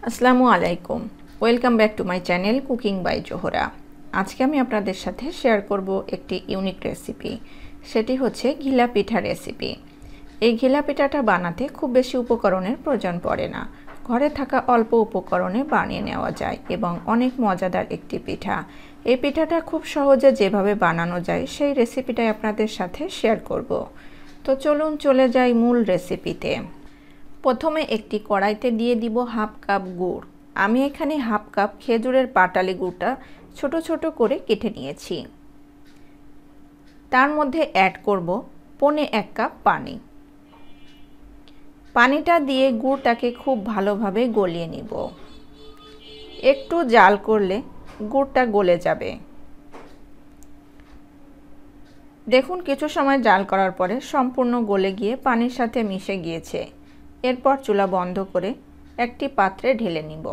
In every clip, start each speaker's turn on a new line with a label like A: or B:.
A: আসসালামু আলাইকুম, welcome back to my channel cooking by Zohra. আজকে আমি আপনাদের সাথে শেয়ার করব একটি ইউনিক রেসিপি। সেটি হচ্ছে ঘিলা পিঠা রেসিপি। এই ঘিলা পিঠাটা বানাতে খুব বেশি উপকরণের প্রয়োজন পড়ে না, ঘরে থাকা অল্প উপকরণে বানিয়ে নেওয়া যায় এবং অনেক মজাদার একটি পিঠা। এই পিঠাটা খুব সহজে যেভাবে বানানো যায় সেই রেসিপিটাই আপনাদের সাথে শেয়ার করব। তো চলুন চলে যাই মূল রেসিপিতে। প্রথমে একটি কড়াইতে দিয়ে দিব হাফ কাপ গুড়। আমি এখানে হাফ কাপ খেজুরের পাটালি গুড়টা ছোট ছোট করে কেটে নিয়েছি। তার মধ্যে অ্যাড করব 1.25 কাপ পানি। পানিটা দিয়ে গুড়টাকে খুব ভালোভাবে গলিয়ে নিব। একটু জাল করলে গুড়টা গলে যাবে। দেখুন কিছু সময় জাল করার পরে সম্পূর্ণ গলে গিয়ে পানির সাথে মিশে গিয়েছে। এরপর চুলা বন্ধ করে একটি পাত্রে ঢেলে নিব।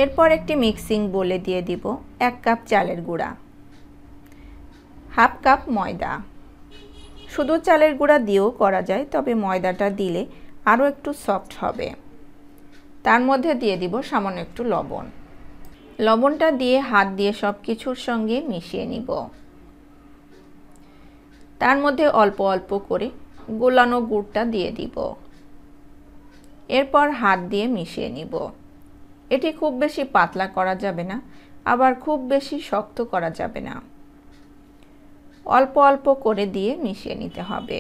A: এরপর একটি মিক্সিং বোলে দিয়ে দিব 1 কাপ চালের গুঁড়া, হাফ কাপ ময়দা। শুধু চালের গুঁড়া দিয়েও করা যায়, তবে ময়দাটা দিলে আরও একটু সফট হবে। তার মধ্যে দিয়ে দিব সামান্য একটু লবণ। লবণটা দিয়ে হাত দিয়ে সব কিছুর সঙ্গে মিশিয়ে নিব। তার মধ্যে অল্প অল্প করে গোলানো গুড়টা দিয়ে দিব। এরপর হাত দিয়ে মিশিয়ে নিব। এটি খুব বেশি পাতলা করা যাবে না, আবার খুব বেশি শক্ত করা যাবে না। অল্প অল্প করে দিয়ে মিশিয়ে নিতে হবে।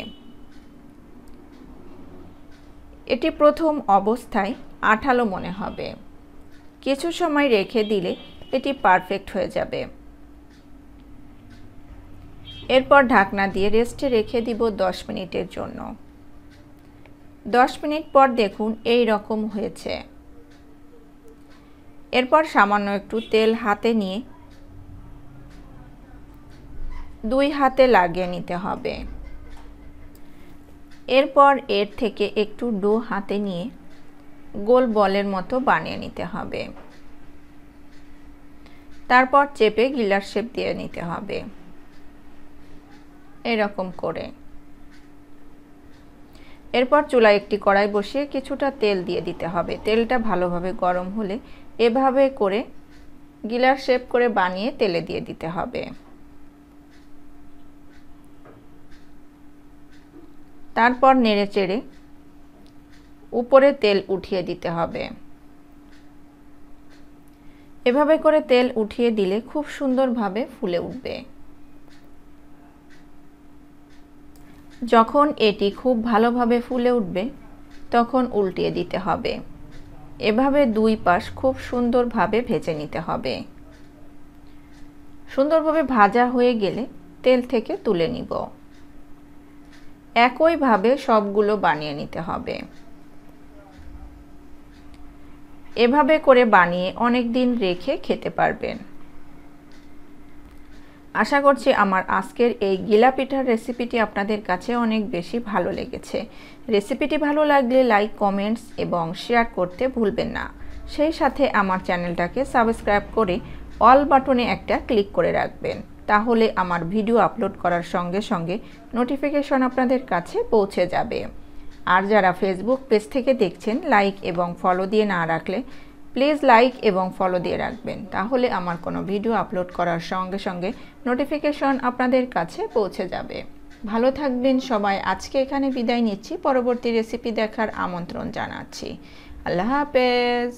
A: এটি প্রথম অবস্থায় আঠালো মনে হবে, কিছু সময় রেখে দিলে এটি পারফেক্ট হয়ে যাবে। এরপর ঢাকনা দিয়ে রেস্টে রেখে দিব 10 মিনিটের জন্য। 10 মিনিট পর দেখুন এই রকম হয়েছে। এরপর সামান্য একটু তেল হাতে নিয়ে 2 হাতে লাগিয়ে নিতে হবে। এরপর এর থেকে একটু ডো হাতে নিয়ে গোল বলের মতো বানিয়ে নিতে হবে। তারপর চেপে গিলার শেপ দিয়ে নিতে হবে এরকম করে। এরপর চুলায় একটি কড়াই বসিয়ে কিছুটা তেল দিয়ে দিতে হবে। তেলটা ভালোভাবে গরম হলে এভাবে করে গিলার শেপ করে বানিয়ে তেলে দিয়ে দিতে হবে। তারপর নেড়েচেড়ে উপরে তেল উঠিয়ে দিতে হবে। এভাবে করে তেল উঠিয়ে দিলে খুব সুন্দরভাবে ফুলে উঠবে। যখন এটি খুব ভালোভাবে ফুলে উঠবে তখন উল্টিয়ে দিতে হবে। এভাবে 2 পাশ খুব সুন্দরভাবে ভেজে নিতে হবে। সুন্দরভাবে ভাজা হয়ে গেলে তেল থেকে তুলে নিব। একইভাবে সবগুলো বানিয়ে নিতে হবে। এভাবে করে বানিয়ে অনেক দিন রেখে খেতে পারবেন। আশা করছি আমার আজকের এই ঘিলা পিঠার রেসিপিটি আপনাদের কাছে অনেক বেশি ভালো লেগেছে। রেসিপিটি ভালো লাগলে লাইক, কমেন্টস এবং শেয়ার করতে ভুলবেন না। সেই সাথে আমার চ্যানেলটাকে সাবস্ক্রাইব করে অল বাটনে একটা ক্লিক করে রাখবেন। তাহলে আমার ভিডিও আপলোড করার সঙ্গে সঙ্গে নোটিফিকেশন আপনাদের কাছে পৌঁছে যাবে। আর যারা ফেসবুক পেজ থেকে দেখছেন, লাইক এবং ফলো দিয়ে না রাখলে প্লিজ লাইক এবং ফলো দিয়ে রাখবেন। তাহলে আমার কোনো ভিডিও আপলোড করার সঙ্গে সঙ্গে নোটিফিকেশন আপনাদের কাছে পৌঁছে যাবে। ভালো থাকবেন সবাই। আজকে এখানে বিদায় নিচ্ছি। পরবর্তী রেসিপি দেখার আমন্ত্রণ জানাচ্ছি। আল্লাহ হাফেজ।